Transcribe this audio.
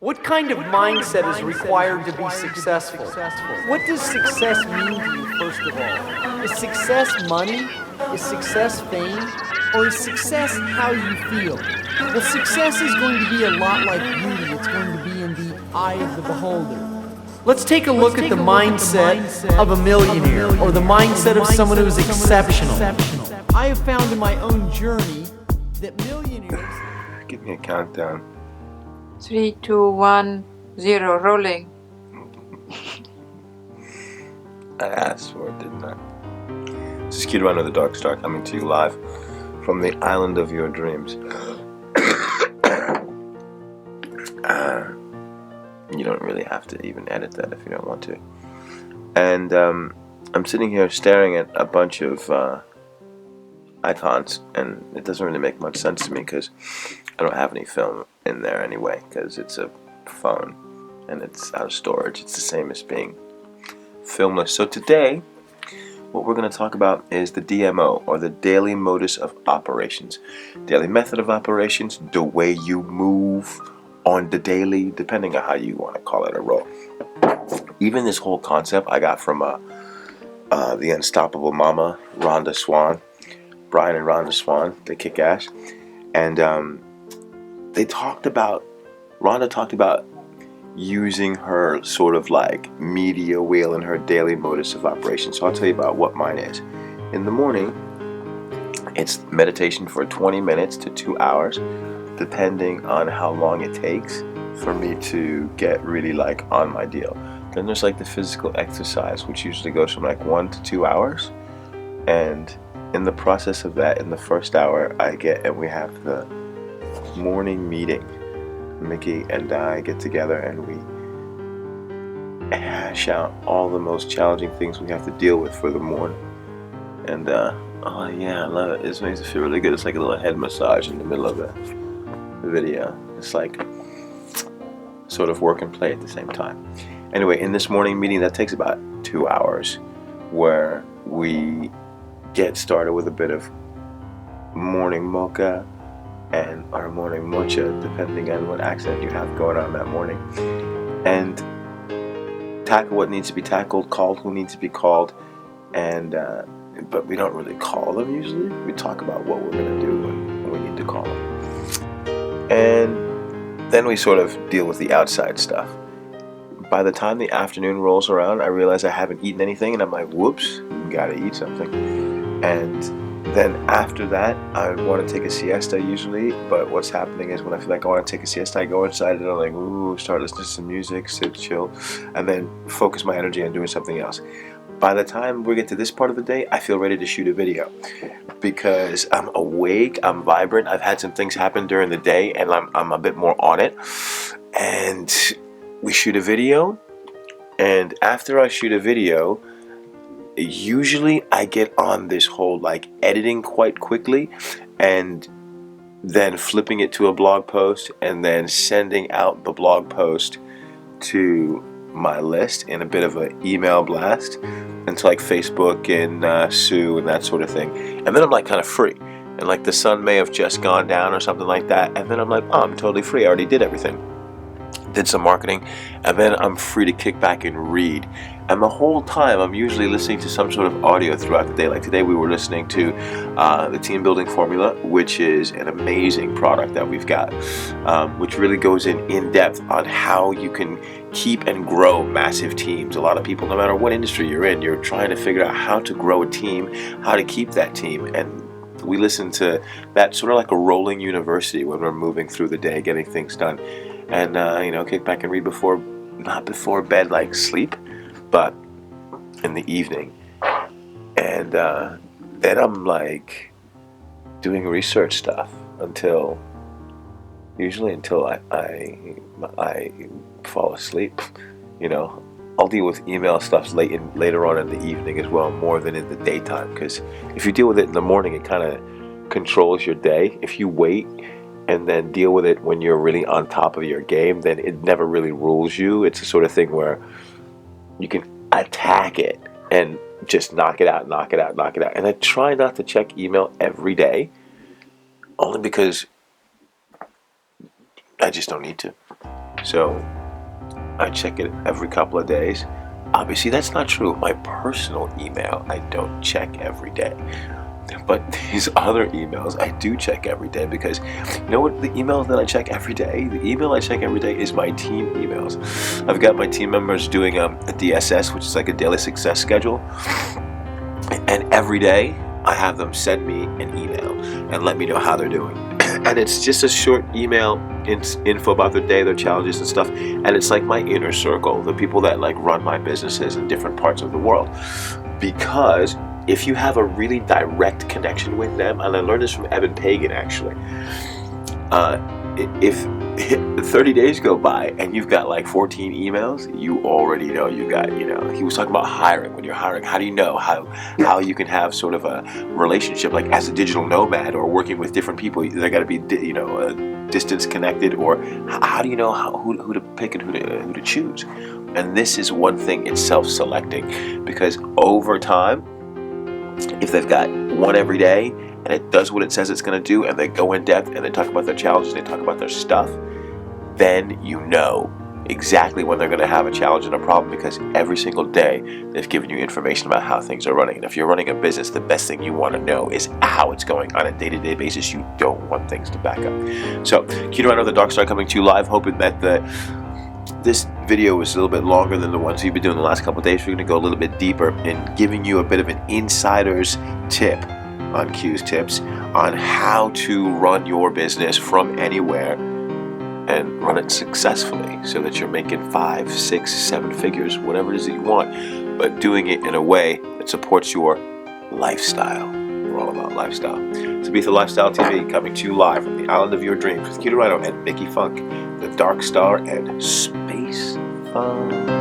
What kind of mindset is required to be successful? What does success mean to you, first of all? Is success money? Is success fame? Or is success how you feel? Well, success is going to be a lot like beauty. It's going to be in the eye of the beholder. Let's take a look at the mindset of a millionaire, or the mindset of someone who is exceptional. I have found in my own journey that millionaires... Give me a countdown. 3, 2, 1, 0, rolling. I asked for it, didn't I? This is Kid Runner, the Dark Star, coming to you live from the island of your dreams. You don't really have to even edit that if you don't want to. And I'm sitting here staring at a bunch of icons, and it doesn't really make much sense to me because I don't have any film in there anyway, because it's a phone and it's out of storage. It's the same as being filmless. So today, what we're going to talk about is the DMO, or the daily modus of operations. Daily method of operations, the way you move on the daily, depending on how you want to call it a role. Even this whole concept I got from the Unstoppable Mama, Rhonda Swan. Brian and Rhonda Swan, they kick ass. And Rhonda talked about using her sort of like media wheel in her daily modus of operation. So I'll tell you about what mine is. In the morning, it's meditation for 20 minutes to 2 hours, depending on how long it takes for me to get really like on my deal. Then there's like the physical exercise, which usually goes from like 1 to 2 hours. And in the process of that, in the first hour, we have the morning meeting. Mickey and I get together and we hash out all the most challenging things we have to deal with for the morning. And oh yeah, I love it. It makes it feel really good. It's like a little head massage in the middle of the video. It's like sort of work and play at the same time. Anyway, in this morning meeting, that takes about 2 hours, where we get started with a bit of morning mocha and our morning mocha, depending on what accent you have going on that morning, and tackle what needs to be tackled, call who needs to be called, and but we don't really call them usually. We talk about what we're going to do when we need to call them, and then we sort of deal with the outside stuff. By the time the afternoon rolls around, I realize I haven't eaten anything, and I'm like, whoops, gotta eat something. And then after that, I want to take a siesta usually, but what's happening is when I feel like I want to take a siesta, I go inside and I'm like, ooh, start listening to some music, sit, chill, and then focus my energy on doing something else. By the time we get to this part of the day, I feel ready to shoot a video because I'm awake, I'm vibrant, I've had some things happen during the day, and I'm a bit more on it. And we shoot a video, and after I shoot a video, usually I get on this whole like editing quite quickly, and then flipping it to a blog post, and then sending out the blog post to my list in a bit of an email blast, and to like Facebook and Sue and that sort of thing. And then I'm like kind of free, and like the sun may have just gone down or something like that, and then I'm like, oh, I'm totally free. I already did everything. Did some marketing, and then I'm free to kick back and read. And the whole time I'm usually listening to some sort of audio throughout the day. Like today we were listening to the Team Building Formula, which is an amazing product that we've got, which really goes in depth on how you can keep and grow massive teams. A lot of people, no matter what industry you're in, you're trying to figure out how to grow a team, how to keep that team. And we listen to that sort of like a rolling university when we're moving through the day, getting things done. And kick back and read not before bed like sleep, but in the evening. And then I'm like doing research stuff until I fall asleep. I'll deal with email stuff later on in the evening as well, more than in the daytime, because if you deal with it in the morning, it kind of controls your day. If you wait and then deal with it when you're really on top of your game, then it never really rules you. It's the sort of thing where you can attack it and just knock it out. And I try not to check email every day, only because I just don't need to. So I check it every couple of days. Obviously, that's not true. My personal email, I don't check every day. But these other emails, I do check every day because, you know what, the emails that I check every day, the email I check every day is my team emails. I've got my team members doing a DSS, which is like a daily success schedule. And every day, I have them send me an email and let me know how they're doing. And it's just a short email, info about their day, their challenges and stuff. And it's like my inner circle, the people that like run my businesses in different parts of the world. Because if you have a really direct connection with them, and I learned this from Evan Pagan actually, if 30 days go by and you've got like 14 emails, you already know you got, he was talking about hiring. When you're hiring, how do you know how you can have sort of a relationship, like as a digital nomad or working with different people, they got to be, distance connected, or how do you know who to pick and who to choose? And this is one thing, it's self-selecting, because over time, if they've got one every day and it does what it says it's going to do, and they go in depth and they talk about their challenges, they talk about their stuff, then you know exactly when they're going to have a challenge and a problem, because every single day they've given you information about how things are running. And if you're running a business, the best thing you want to know is how it's going on a day-to-day basis. You don't want things to back up. So, Keto Rhino, the Dark Star, coming to you live, hoping that this video is a little bit longer than the ones we've been doing the last couple of days. We're going to go a little bit deeper in giving you a bit of an insider's tip on Q's tips on how to run your business from anywhere and run it successfully, so that you're making 5, 6, 7 figures, whatever it is that you want, but doing it in a way that supports your lifestyle. We're all about lifestyle. It's Ibiza Lifestyle TV, coming to you live from the island of your dreams with Keto Rhino and Mickey Funk, the Dark Star, and Space Fun.